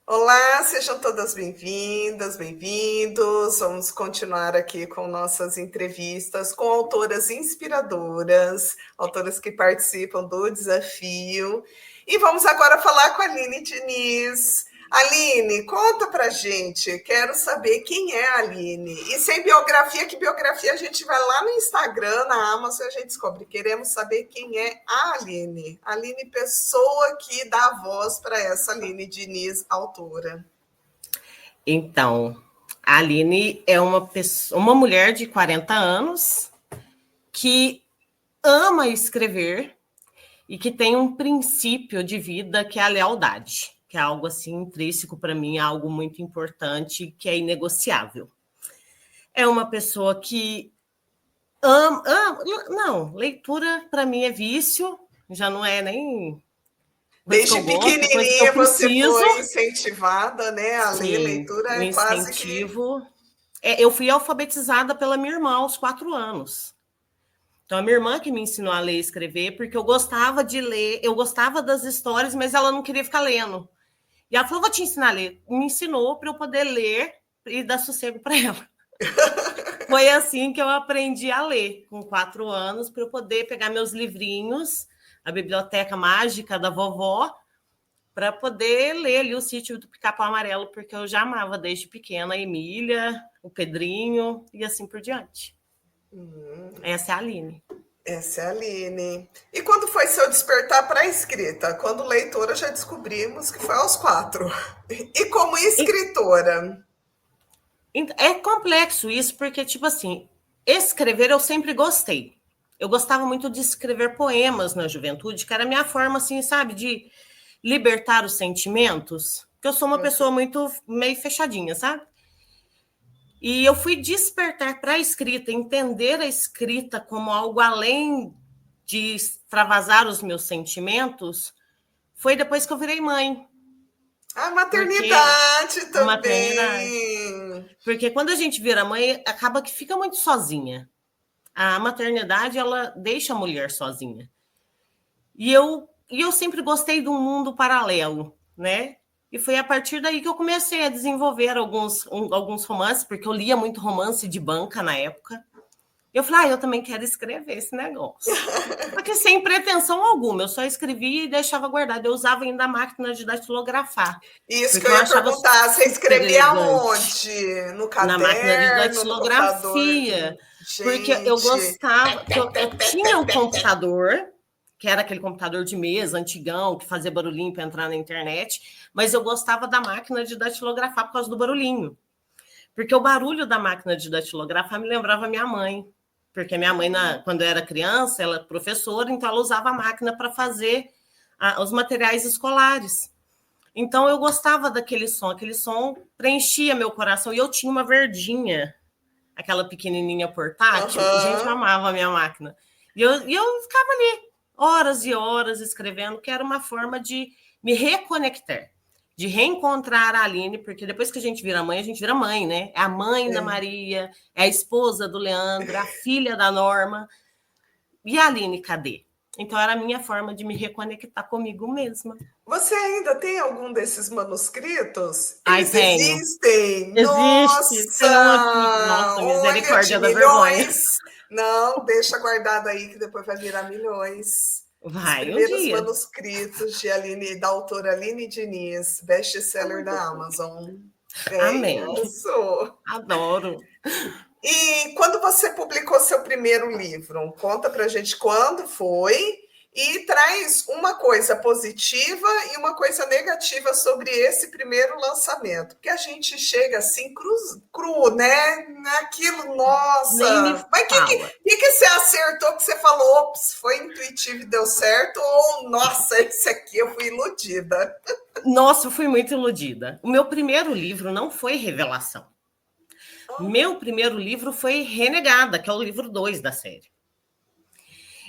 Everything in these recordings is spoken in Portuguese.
Olá, sejam todas bem-vindas, bem-vindos. Vamos continuar aqui com nossas entrevistas com autoras inspiradoras, autoras que participam do desafio. E vamos agora falar com a Aline Diniz. Aline, conta pra gente, quero saber quem é a Aline. E sem biografia, que biografia a gente vai lá no Instagram, na Amazon, a gente descobre. Queremos saber quem é a Aline. Aline, pessoa que dá voz para essa Aline Diniz, autora. Então, a Aline é uma mulher de 40 anos que ama escrever e que tem um princípio de vida que é a lealdade, que é algo assim intrínseco para mim, é algo muito importante, que é inegociável. É uma pessoa que não, leitura para mim é vício, já não é nem coisa que Desde eu gosto, é coisa que eu pequenininha você preciso. foi incentivada, né, a ler, Sim, leitura o é quase que... incentivo. Eu fui alfabetizada pela minha irmã aos 4 anos. Então, a minha irmã que me ensinou a ler e escrever, porque eu gostava de ler, eu gostava das histórias, mas ela não queria ficar lendo. E ela falou: vou te ensinar a ler. Me ensinou para eu poder ler e dar sossego para ela. Foi assim que eu aprendi a ler, com 4 anos, para eu poder pegar meus livrinhos, a biblioteca mágica da vovó, para poder ler ali o Sítio do Pica-Pau Amarelo, porque eu já amava desde pequena a Emília, o Pedrinho e assim por diante. Essa é a Aline. Essa é a Aline. E quando foi seu despertar para a escrita? Quando leitora já descobrimos que foi aos 4. E como escritora? É complexo isso, porque, tipo assim, escrever eu sempre gostei. Eu gostava muito de escrever poemas na juventude, que era a minha forma, assim, sabe, de libertar os sentimentos. Porque eu sou uma pessoa muito meio fechadinha, sabe? E eu fui despertar para a escrita, entender a escrita como algo além de extravasar os meus sentimentos, foi depois que eu virei mãe. A Porque maternidade a maternidade. também. Porque quando a gente vira mãe, acaba que fica muito sozinha. A maternidade, ela deixa a mulher sozinha. E eu sempre gostei de um mundo paralelo, né? E foi a partir daí que eu comecei a desenvolver alguns romances, porque eu lia muito romance de banca na época. Eu falei, eu também quero escrever esse negócio. Só que sem pretensão alguma, eu só escrevia e deixava guardado. Eu usava ainda a máquina de datilografar, Isso que porque eu eu ia achava perguntar. Você super escrevia elegante aonde? No na máquina de caderno, no computador? datilografia, porque eu Gente, gostava, que eu tinha um computador, que era aquele computador de mesa antigão, que fazia barulhinho para entrar na internet, mas eu gostava da máquina de datilografar por causa do barulhinho. Porque o barulho da máquina de datilografar me lembrava minha mãe. Porque minha mãe, quando eu era criança, ela era professora, então ela usava a máquina para fazer os materiais escolares. Então eu gostava daquele som, aquele som preenchia meu coração. E eu tinha uma verdinha, aquela pequenininha portátil. Gente, eu aham. amava a minha máquina. E eu ficava ali, horas e horas escrevendo, que era uma forma de me reconectar, de reencontrar a Aline, porque depois que a gente vira mãe, né? É a mãe da Maria, é a esposa do Leandro, é a filha da Norma. E a Aline, cadê? Então era a minha forma de me reconectar comigo mesma. Você ainda tem algum desses manuscritos? Ai, Eles tenho. existem? Existe. Tem um aqui. Nossa! Nossa, Olha, de misericórdia da vergonha. milhões! Não, deixa guardado aí que depois vai virar milhões. Os Vai um primeiros dia. manuscritos de Aline, da autora Aline Diniz, best-seller da Amazon. É Amém. isso! Adoro. E quando você publicou seu primeiro livro, conta pra gente quando foi e traz uma coisa positiva e uma coisa negativa sobre esse primeiro lançamento. Porque a gente chega assim cru, né? Naquilo, Nem me nossa. Mas o fala. que você acertou que você falou? Ops, foi intuitivo e deu certo? Ou, nossa, esse aqui eu fui iludida. Nossa, eu fui muito iludida. O meu primeiro livro não foi Revelação. Meu primeiro livro foi Renegada, que é o livro 2 da série.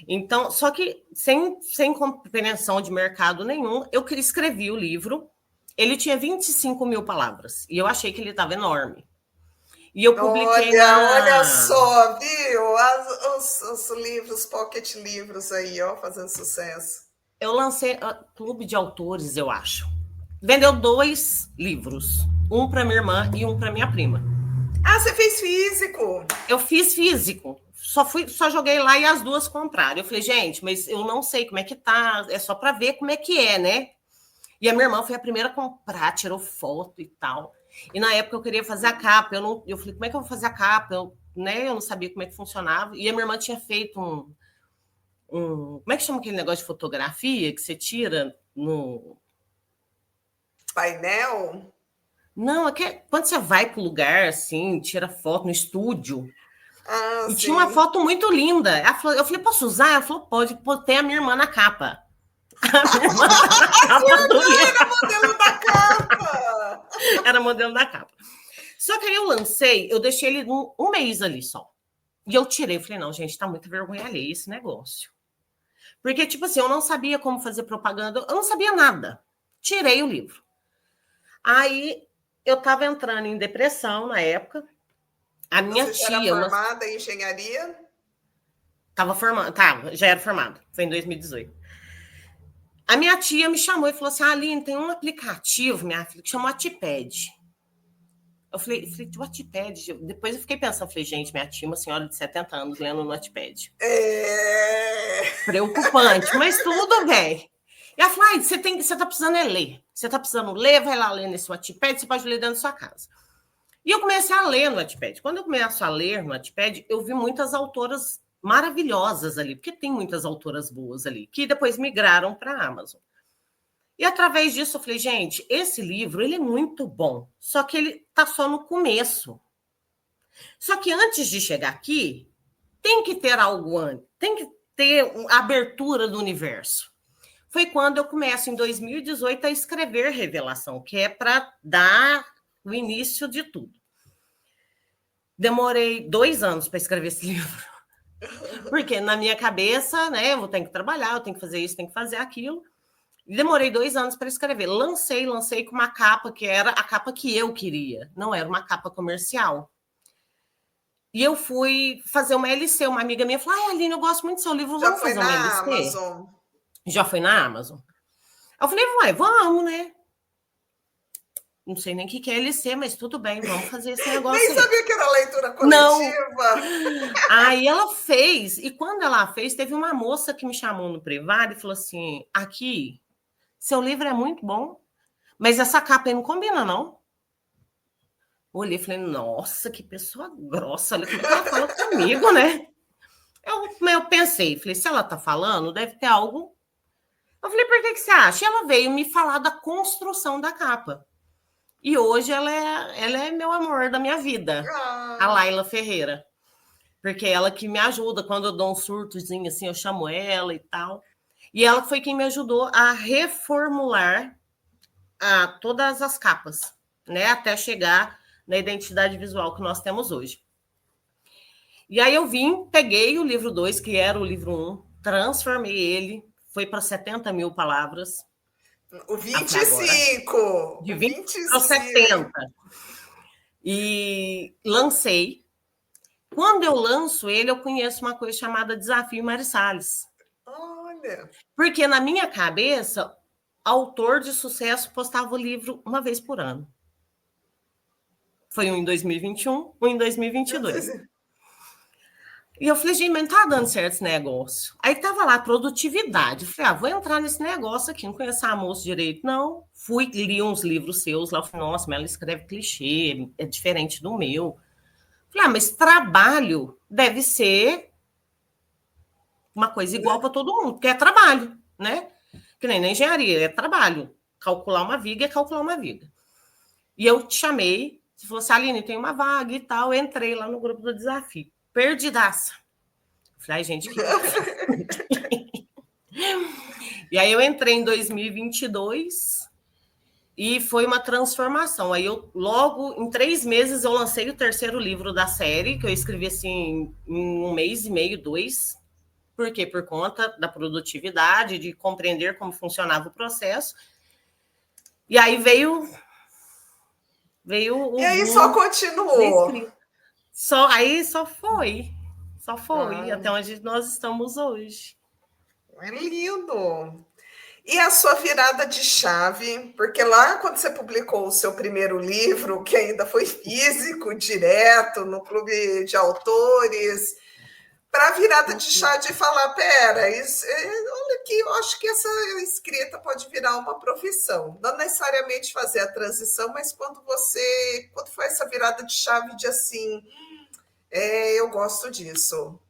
Então, só que sem compreensão de mercado nenhum, eu escrevi o livro. Ele tinha 25 mil palavras e eu achei que ele estava enorme. E eu publiquei Olha na. só, viu? Os livros, pocket livros aí, ó, fazendo sucesso. Eu lancei Clube de Autores, eu acho. Vendeu 2 livros. Um para minha irmã e um para minha prima. Ah, você fez físico? Eu fiz físico. Só joguei lá e as 2 compraram. Eu falei, gente, mas eu não sei como é que tá. É só para ver como é que é, né? E a minha irmã foi a primeira a comprar, tirou foto e tal. E na época eu queria fazer a capa. Eu falei, como é que eu vou fazer a capa? Eu não sabia como é que funcionava. E a minha irmã tinha feito como é que chama aquele negócio de fotografia que você tira no... Painel? Não, quando você vai para o lugar, assim, tira foto no estúdio. Ah, E sim. tinha uma foto muito linda. Eu falei, posso usar? Ela falou, pode. Tem a minha irmã na capa. A minha irmã na capa do livro. Era modelo da capa! Era modelo da capa. Só que aí eu deixei ele um mês ali só. E eu tirei, falei, não, gente, tá muito vergonha alheia esse negócio. Porque, tipo assim, eu não sabia como fazer propaganda, eu não sabia nada. Tirei o livro. Aí eu tava entrando em depressão na época. A minha Você tia... era formada em engenharia? Já era formada. Foi em 2018. A minha tia me chamou e falou assim, Aline, tem um aplicativo, minha filha, que chama Wattpad. Eu falei, Wattpad? Depois eu fiquei pensando, falei, gente, minha tia, uma senhora de 70 anos, lendo no Wattpad. Preocupante, mas tudo bem. E ela falou, você tá precisando ler. Você tá precisando ler, vai lá ler nesse Wattpad, você pode ler dentro da sua casa. E eu comecei a ler no Wattpad. Quando eu começo a ler no Wattpad, eu vi muitas autoras maravilhosas ali, porque tem muitas autoras boas ali, que depois migraram para a Amazon. E através disso eu falei, gente, esse livro ele é muito bom, só que ele está só no começo. Só que antes de chegar aqui, tem que ter algo antes, tem que ter a abertura do universo. Foi quando eu começo, em 2018, a escrever Revelação, que é para dar o início de tudo. Demorei 2 anos para escrever esse livro. Porque na minha cabeça, né, eu tenho que trabalhar, eu tenho que fazer isso, tenho que fazer aquilo. E demorei 2 anos para escrever. Lancei com uma capa que era a capa que eu queria. Não era uma capa comercial. E eu fui fazer uma LC. Uma amiga minha falou, Aline, eu gosto muito do seu livro, vamos fazer uma LC? Amazon? Já foi na Amazon. Eu falei, vamos, né? Não sei nem o que é LC, mas tudo bem, vamos fazer esse negócio. Nem sabia que era leitura coletiva. Não. Aí ela fez, e quando ela fez, teve uma moça que me chamou no privado e falou assim, aqui, seu livro é muito bom, mas essa capa aí não combina, não. Olhei e falei, nossa, que pessoa grossa, olha como é que ela fala comigo, né? Eu pensei, falei, se ela tá falando, deve ter algo. Eu falei, por que você acha? E ela veio me falar da construção da capa. E hoje ela é meu amor da minha vida, a Laila Ferreira. Porque ela que me ajuda, quando eu dou um surtozinho assim, eu chamo ela e tal. E ela foi quem me ajudou a reformular todas as capas, né? Até chegar na identidade visual que nós temos hoje. E aí eu peguei o livro 2, que era o livro 1, transformei ele, foi para 70 mil palavras. O 25! De 20 para 70. E lancei. Quando eu lanço ele, eu conheço uma coisa chamada Desafio Mari Salles. Olha! Porque na minha cabeça, autor de sucesso postava o livro uma vez por ano. Foi um em 2021, um em 2022. E eu falei, gente, mas não tá dando certo esse negócio. Aí tava lá, produtividade. Eu falei, vou entrar nesse negócio aqui, não conheço a moça direito, não. Li uns livros seus lá, eu falei, nossa, mas ela escreve clichê, é diferente do meu. Eu falei, mas trabalho deve ser uma coisa igual para todo mundo, porque é trabalho, né? Que nem na engenharia, é trabalho. Calcular uma viga é calcular uma viga. E eu te chamei, você falou assim, Aline, tem uma vaga e tal, eu entrei lá no grupo do desafio. Perdidaça. Falei, gente, que... E aí eu entrei em 2022 e foi uma transformação. Aí logo, em 3 meses, eu lancei o 3º livro da série, que eu escrevi assim em 1 mês e meio, 2. Por quê? Por conta da produtividade, de compreender como funcionava o processo. E aí veio o... E aí só continuou. Aí só foi. Até onde nós estamos hoje. É lindo. E a sua virada de chave, porque lá quando você publicou o seu primeiro livro, que ainda foi físico, direto, no clube de autores, para a virada de chave de falar, pera, isso, olha aqui, eu acho que essa escrita pode virar uma profissão. Não necessariamente fazer a transição, mas quando foi essa virada de chave de assim, eu gosto disso.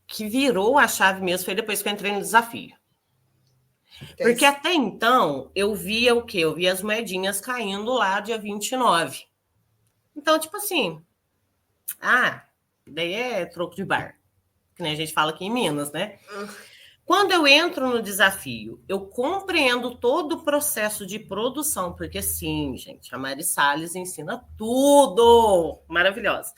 Que virou a chave mesmo foi depois que eu entrei no desafio. Porque até então, eu via o quê? Eu via as moedinhas caindo lá dia 29. Então, tipo assim, daí é troco de bar, que nem a gente fala aqui em Minas, né? Quando eu entro no desafio, eu compreendo todo o processo de produção, porque sim, gente, a Mari Salles ensina tudo, maravilhosa.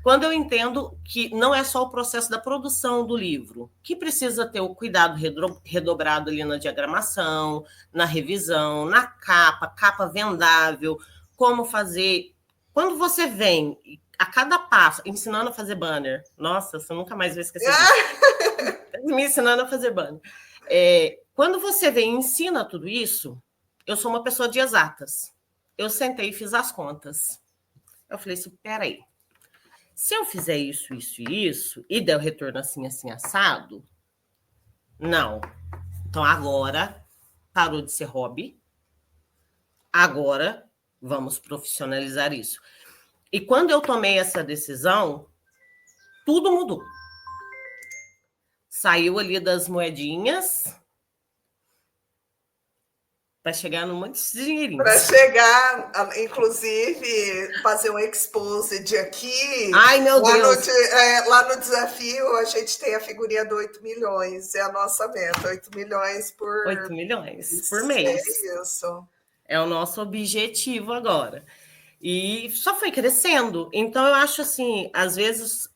Quando eu entendo que não é só o processo da produção do livro, que precisa ter o cuidado redobrado ali na diagramação, na revisão, na capa vendável, como fazer. Quando você vem a cada passo, ensinando a fazer banner, nossa, você nunca mais vai esquecer disso. Me ensinando a fazer banner. Quando você vem e ensina tudo isso, eu sou uma pessoa de exatas. Eu sentei e fiz as contas. Eu falei assim, peraí. Se eu fizer isso, isso e isso, e der o retorno assim, assim, assado, não. Então, agora, parou de ser hobby. Agora, vamos profissionalizar isso. E quando eu tomei essa decisão, tudo mudou. Saiu ali das moedinhas para chegar num monte de dinheirinho. Para chegar, inclusive, fazer um exposed aqui. Ai, meu Deus! Lá no desafio, a gente tem a figurinha do 8 milhões. É a nossa meta, 8 milhões por... 8 milhões por mês. É isso. É o nosso objetivo agora. E só foi crescendo. Então, eu acho assim, às vezes,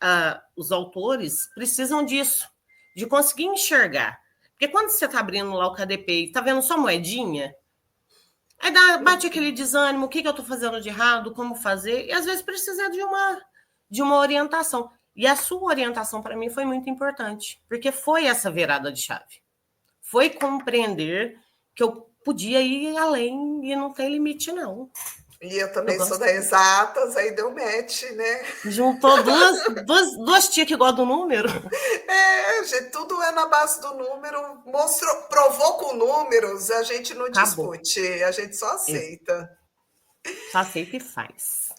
os autores precisam disso, de conseguir enxergar. Porque quando você está abrindo lá o KDP e está vendo só moedinha, aí bate aquele desânimo, o que eu estou fazendo de errado, como fazer, e às vezes precisa de uma orientação. E a sua orientação, para mim, foi muito importante, porque foi essa virada de chave. Foi compreender que eu podia ir além e não tem limite, não. E eu também sou da exatas, aí deu match, né? Juntou duas tias que gostam do número. Gente, tudo é na base do número. Provou com números, a gente não discute, a gente só aceita. Só aceita e faz.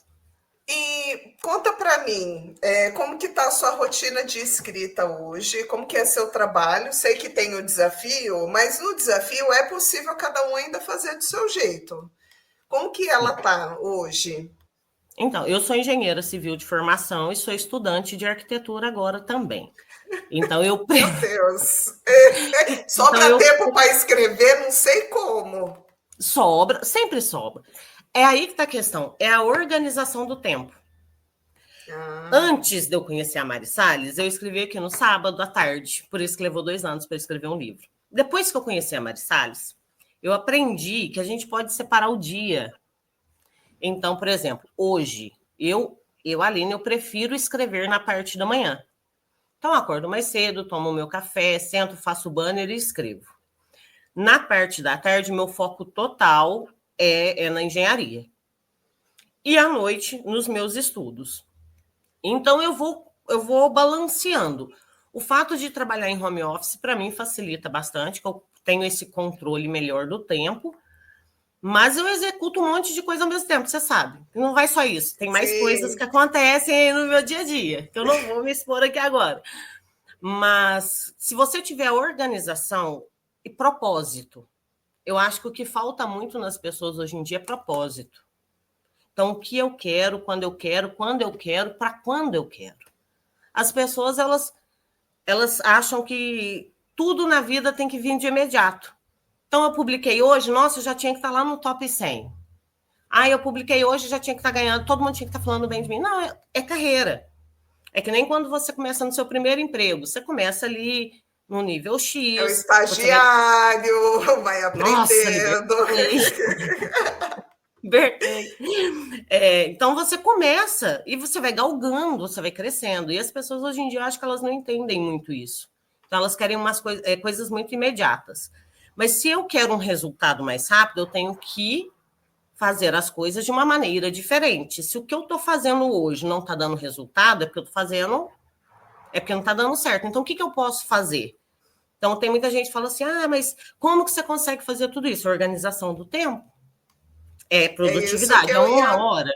E conta para mim, como que está a sua rotina de escrita hoje? Como que é seu trabalho? Sei que tem o desafio, mas no desafio é possível cada um ainda fazer do seu jeito. Como que ela está hoje? Então, eu sou engenheira civil de formação e sou estudante de arquitetura agora também. Então, Meu Deus! Sobra tempo para escrever, não sei como. Sobra, sempre sobra. É aí que está a questão, é a organização do tempo. Antes de eu conhecer a Mari Salles, eu escrevi aqui no sábado à tarde, por isso que levou 2 anos para escrever um livro. Depois que eu conheci a Mari Salles, eu aprendi que a gente pode separar o dia. Então, por exemplo, hoje, Aline, eu prefiro escrever na parte da manhã. Então, eu acordo mais cedo, tomo o meu café, sento, faço o banner e escrevo. Na parte da tarde, meu foco total é na engenharia. E à noite, nos meus estudos. Então, eu vou balanceando. O fato de trabalhar em home office, para mim, facilita bastante, que eu tenho esse controle melhor do tempo, mas eu executo um monte de coisa ao mesmo tempo, você sabe. Não vai só isso, tem mais coisas que acontecem no meu dia a dia, que eu não vou me expor aqui agora. Mas, se você tiver organização e propósito, eu acho que o que falta muito nas pessoas hoje em dia é propósito. Então, o que eu quero, quando eu quero, para quando eu quero. As pessoas, elas acham que tudo na vida tem que vir de imediato. Então, eu publiquei hoje, nossa, eu já tinha que estar lá no top 100. Eu publiquei hoje, já tinha que estar ganhando, todo mundo tinha que estar falando bem de mim. Não, é carreira. É que nem quando você começa no seu primeiro emprego. Você começa ali no nível X. É o estagiário, vai aprendendo. Então você começa e você vai galgando, você vai crescendo. E as pessoas hoje em dia, eu acho que elas não entendem muito isso. Então elas querem umas coisas muito imediatas. Mas se eu quero um resultado mais rápido, eu tenho que fazer as coisas de uma maneira diferente. Se o que eu estou fazendo hoje não está dando resultado, é porque eu estou fazendo, é porque não está dando certo. Então, o que eu posso fazer? Então, tem muita gente que fala assim, mas como que você consegue fazer tudo isso? Organização do tempo. É produtividade, é uma hora.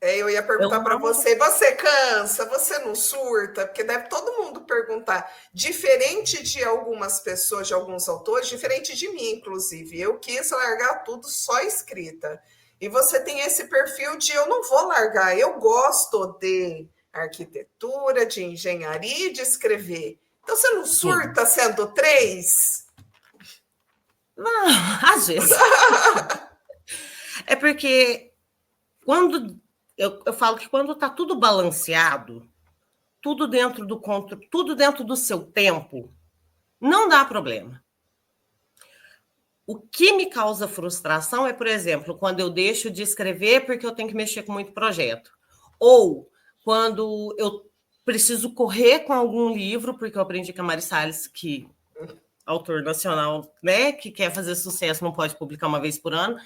Eu ia perguntar para você cansa? Você não surta? Porque deve todo mundo perguntar. Diferente de algumas pessoas, de alguns autores, diferente de mim, inclusive. Eu quis largar tudo só escrita. E você tem esse perfil de eu não vou largar, eu gosto de arquitetura, de engenharia e de escrever. Então você não surta sendo 3? Não, às vezes. É porque quando eu falo que quando está tudo balanceado, tudo dentro do controle, tudo dentro do seu tempo, não dá problema. O que me causa frustração é, por exemplo, quando eu deixo de escrever porque eu tenho que mexer com muito projeto. Ou quando eu preciso correr com algum livro, porque eu aprendi com a Mari Salles, que autor nacional, né, que quer fazer sucesso, não pode publicar uma vez por ano.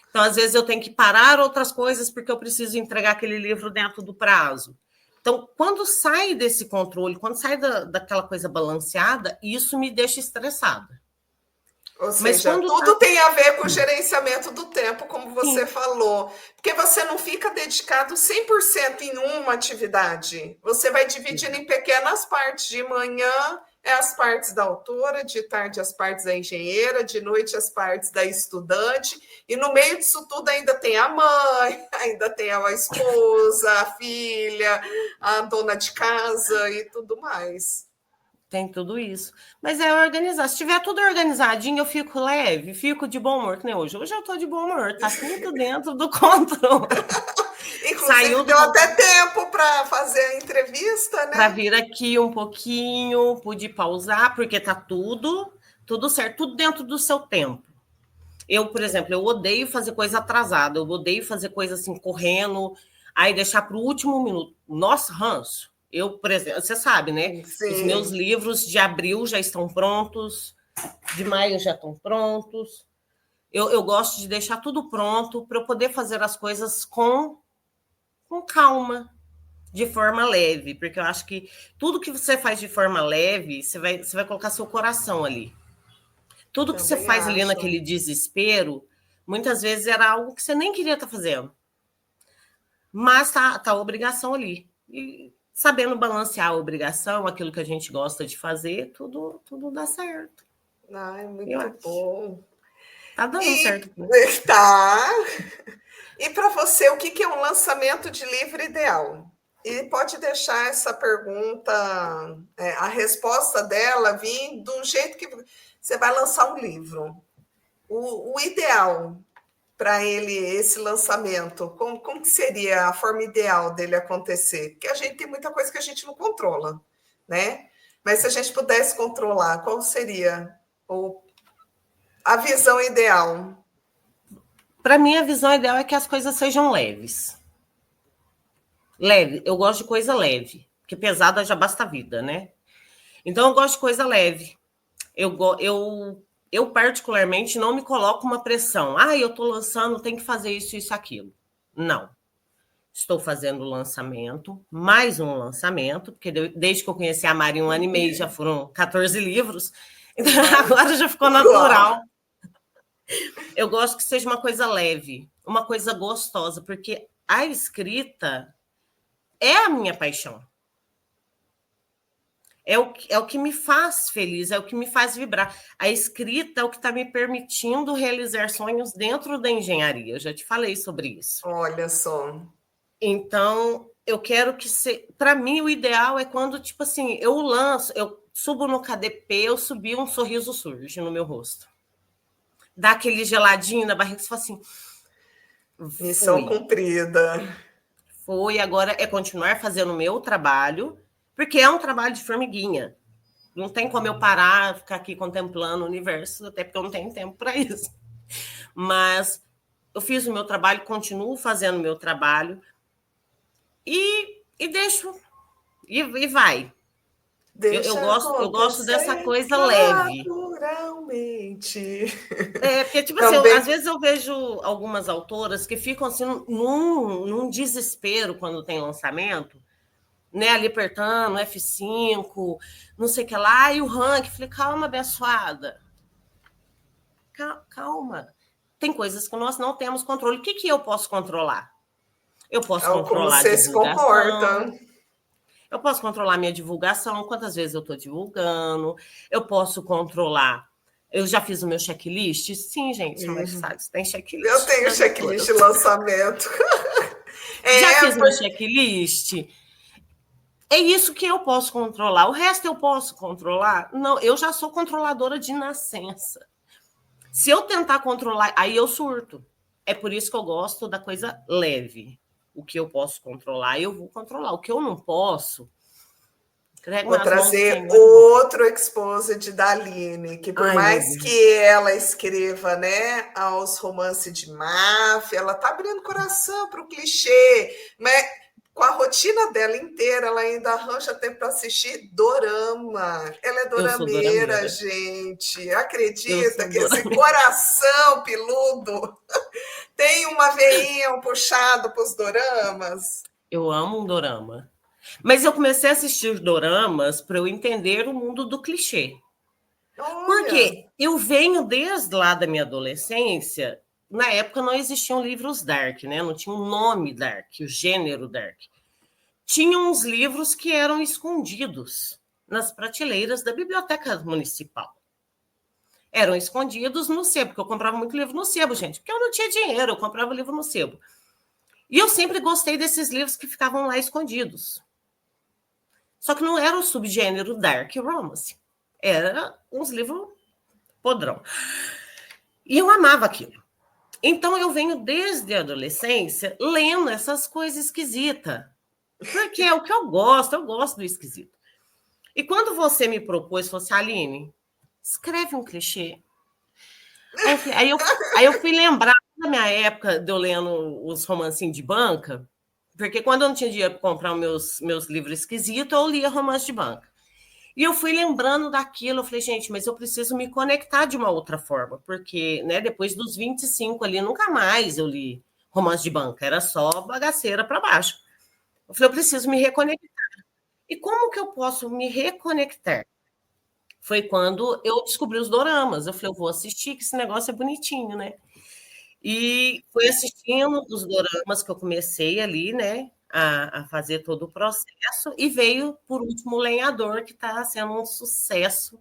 Então, às vezes, eu tenho que parar outras coisas porque eu preciso entregar aquele livro dentro do prazo. Então, quando sai desse controle, quando sai daquela coisa balanceada, isso me deixa estressada. Ou seja, tudo tem a ver com o gerenciamento do tempo, como você falou. Porque você não fica dedicado 100% em uma atividade. Você vai dividindo em pequenas partes. De manhã é as partes da autora, de tarde as partes da engenheira, de noite as partes da estudante. E no meio disso tudo ainda tem a mãe, ainda tem a esposa, a filha, a dona de casa e tudo mais. Tem tudo isso. Mas é organizar. Se tiver tudo organizadinho, eu fico leve, fico de bom humor, que nem hoje. Hoje eu tô de bom humor, tá tudo dentro do controle. Inclusive, deu até tempo para fazer a entrevista, né? Para vir aqui um pouquinho, pude pausar, porque tá tudo certo, tudo dentro do seu tempo. Eu, por exemplo, eu odeio fazer coisa atrasada, eu odeio fazer coisa assim, correndo, aí deixar para o último minuto. Nossa, ranço. Eu, por exemplo, você sabe, né? Sim. Os meus livros de abril já estão prontos, de maio já estão prontos. Eu gosto de deixar tudo pronto para eu poder fazer as coisas com calma, de forma leve, porque eu acho que tudo que você faz de forma leve, você vai colocar seu coração ali. Tudo que você faz ali naquele desespero, muitas vezes era algo que você nem queria estar fazendo. Mas tá a obrigação ali. E sabendo balancear a obrigação, aquilo que a gente gosta de fazer, tudo dá certo. Ai, muito bom. Tá dando certo. Tá. E para você, o que é um lançamento de livro ideal? E pode deixar essa pergunta, a resposta dela vir do jeito que você vai lançar um livro. O ideal para ele, esse lançamento, como que seria a forma ideal dele acontecer? Porque a gente tem muita coisa que a gente não controla, né? Mas se a gente pudesse controlar, qual seria a visão ideal? Para mim, a visão ideal é que as coisas sejam leves. Leve, eu gosto de coisa leve, porque pesada já basta a vida, né? Então, eu gosto de coisa leve. Eu particularmente, não me coloco uma pressão. Eu estou lançando, tem que fazer isso, isso, aquilo. Não. Estou fazendo o lançamento, mais um lançamento, porque desde que eu conheci a Mari, 1 ano e meio, já foram 14 livros. Então, agora já ficou natural. Eu gosto que seja uma coisa leve, uma coisa gostosa, porque a escrita é a minha paixão. É o que me faz feliz, é o que me faz vibrar. A escrita é o que está me permitindo realizar sonhos dentro da engenharia. Eu já te falei sobre isso. Olha só. Então, eu quero que... Para mim, o ideal é quando, tipo assim, eu subo no KDP, eu subi, um sorriso surge no meu rosto. Dá aquele geladinho na barriga, você fala assim... Missão cumprida. Foi, agora é continuar fazendo o meu trabalho, porque é um trabalho de formiguinha. Não tem como eu parar, ficar aqui contemplando o universo, até porque eu não tenho tempo para isso. Mas eu fiz o meu trabalho, continuo fazendo o meu trabalho e deixo, e vai. Deixa Eu gosto dessa acontecer coisa leve. naturalmente. Porque, tipo assim, Também. às vezes eu vejo algumas autoras que ficam assim num desespero quando tem lançamento, né? Ali apertando F5, não sei o que lá, e o ranking. Falei, calma, abençoada. Calma. Tem coisas que nós não temos controle. O que eu posso controlar? Eu posso Como controlar a você se comporta. divulgação. Eu posso controlar minha divulgação, quantas vezes eu estou divulgando. Eu posso controlar. Eu já fiz o meu checklist? Sim, gente, mas sabe, tem Eu checklist tenho das checklist editoras. de lançamento. Já É, fiz meu checklist. É isso que eu posso controlar. O resto eu posso controlar? Não, eu já sou controladora de nascença. Se eu tentar controlar, aí eu surto. É por isso que eu gosto da coisa leve. O que eu posso controlar, eu vou controlar. O que eu não posso, entrego vou nas mãos do trazer Senhor e bora. outro exposit da Aline, que por Ai, meu mais Deus. que ela escreva, né, aos romances de máfia, ela tá abrindo coração para o clichê, mas com a rotina dela inteira, ela ainda arranja tempo para assistir dorama. Ela é Eu sou dorameira, dorameira. gente. Eu Acredita sou que esse dorameira. coração peludo tem uma veinha, um puxado para os doramas? Eu amo um dorama. Mas eu comecei a assistir doramas para eu entender o mundo do clichê. Olha, Porque eu venho desde lá da minha adolescência. Na época não existiam livros dark, né? Não tinha um nome dark, o gênero dark. Tinha uns livros que eram escondidos nas prateleiras da biblioteca municipal. Eram escondidos no sebo, porque eu comprava muito livro no sebo, gente, porque eu não tinha dinheiro, eu comprava livro no sebo. E eu sempre gostei desses livros que ficavam lá escondidos. Só que não era o subgênero dark romance. Era uns livros podrão. E eu amava aquilo. Então eu venho desde a adolescência lendo essas coisas esquisitas. Porque é o que eu gosto do esquisito. E quando você me propôs, falou assim, Aline, escreve um clichê. Aí eu fui lembrar da minha época de eu lendo os romancinhos de banca, porque quando eu não tinha dinheiro para comprar meus livros esquisitos, eu lia romance de banca. E eu fui lembrando daquilo, eu falei, gente, mas eu preciso me conectar de uma outra forma, porque né, depois dos 25 ali, nunca mais eu li romance de banca, era só bagaceira para baixo. Eu falei, eu preciso me reconectar. E como que eu posso me reconectar? Foi quando eu descobri os doramas. Eu falei, eu vou assistir, que esse negócio é bonitinho, né? E fui assistindo os doramas que eu comecei ali, né? A fazer todo o processo, e veio, por último, o Lenhador, que está sendo um sucesso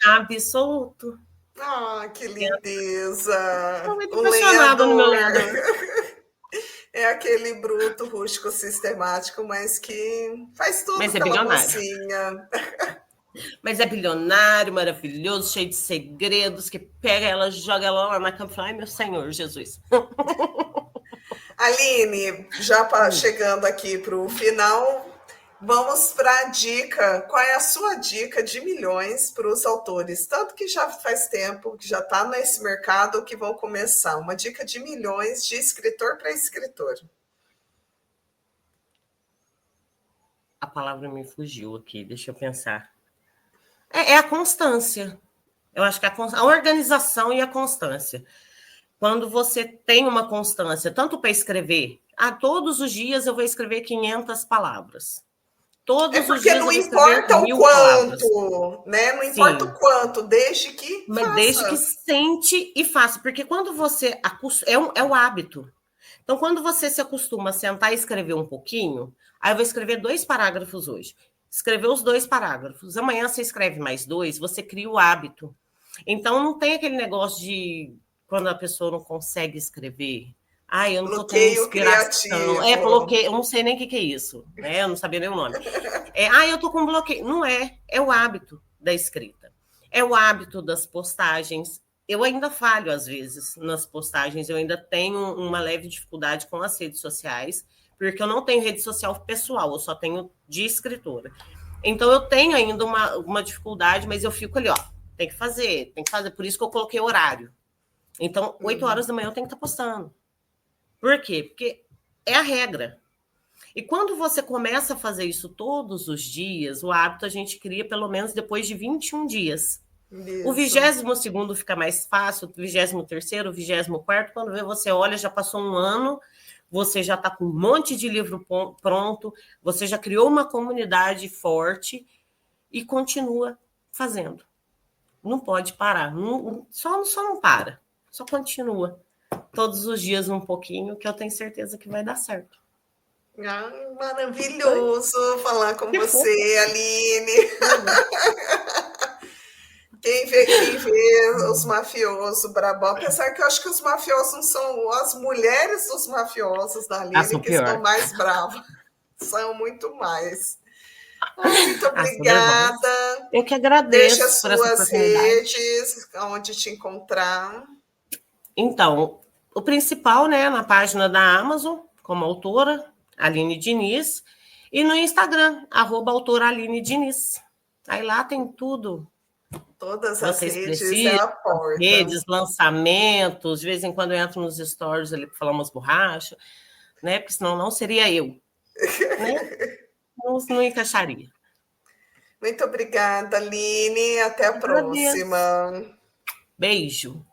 absoluto. ah, que lindeza! Estou muito O apaixonada no meu lenhador Lenhador. é aquele bruto, rústico, sistemático, mas que faz tudo Mas é pela bilionário. mocinha. Mas é bilionário, maravilhoso, cheio de segredos, que pega ela, joga ela lá na cama e fala, ai, meu Senhor Jesus. Aline, chegando aqui para o final, vamos para a dica. Qual é a sua dica de milhões para os autores? Tanto que já faz tempo, que já está nesse mercado, que vão começar. Uma dica de milhões de escritor para escritor. A palavra me fugiu aqui, deixa eu pensar. É a constância. Eu acho que a organização e a constância. Quando você tem uma constância, tanto para escrever, todos os dias eu vou escrever 500 palavras. É Todos os porque dias não eu vou escrever importa o 1000 palavras. quanto, né? Não importa o Sim, quanto, desde que mas desde que faça. sente e faça, porque quando você é o hábito. Então, quando você se acostuma a sentar e escrever um pouquinho, aí eu vou escrever 2 parágrafos hoje. Escreveu os 2 parágrafos. Amanhã você escreve mais 2, você cria o hábito. Então, não tem aquele negócio de quando a pessoa não consegue escrever. Eu não estou tendo Bloqueio inspiração. criativo. Bloqueio, eu não sei nem o que é isso, né? Eu não sabia nem o nome. Eu estou com bloqueio. Não é o hábito da escrita. É o hábito das postagens. Eu ainda falho, às vezes, nas postagens. Eu ainda tenho uma leve dificuldade com as redes sociais, porque eu não tenho rede social pessoal, eu só tenho de escritora. Então, eu tenho ainda uma dificuldade, mas eu fico ali, ó, tem que fazer. Por isso que eu coloquei horário. Então, 8 horas da manhã eu tenho que estar postando. Por quê? Porque é a regra. E quando você começa a fazer isso todos os dias, o hábito a gente cria pelo menos depois de 21 dias. Isso. O 22º fica mais fácil, o 23º, o 24º, quando você olha, já passou um ano, você já está com um monte de livro pronto, você já criou uma comunidade forte e continua fazendo. Não pode parar, só não para, só continua. Todos os dias um pouquinho, que eu tenho certeza que vai dar certo. Maravilhoso falar com você, Aline. Quem vê os mafiosos brabó, apesar que eu acho que os mafiosos não são as mulheres dos mafiosos da Aline que são mais bravas, são muito mais. Muito obrigada. Eu que agradeço. Deixa as suas redes, onde te encontrar. Então, o principal, né, na página da Amazon, como autora, Aline Diniz, e no Instagram, @autora Aline Diniz. Aí lá tem tudo. Todas as redes é a porta. Redes, lançamentos, de vez em quando eu entro nos stories ali para falar umas borrachas, né? Porque senão não seria eu. Né? Não encaixaria. Muito obrigada, Aline. Até a próxima. Beijo.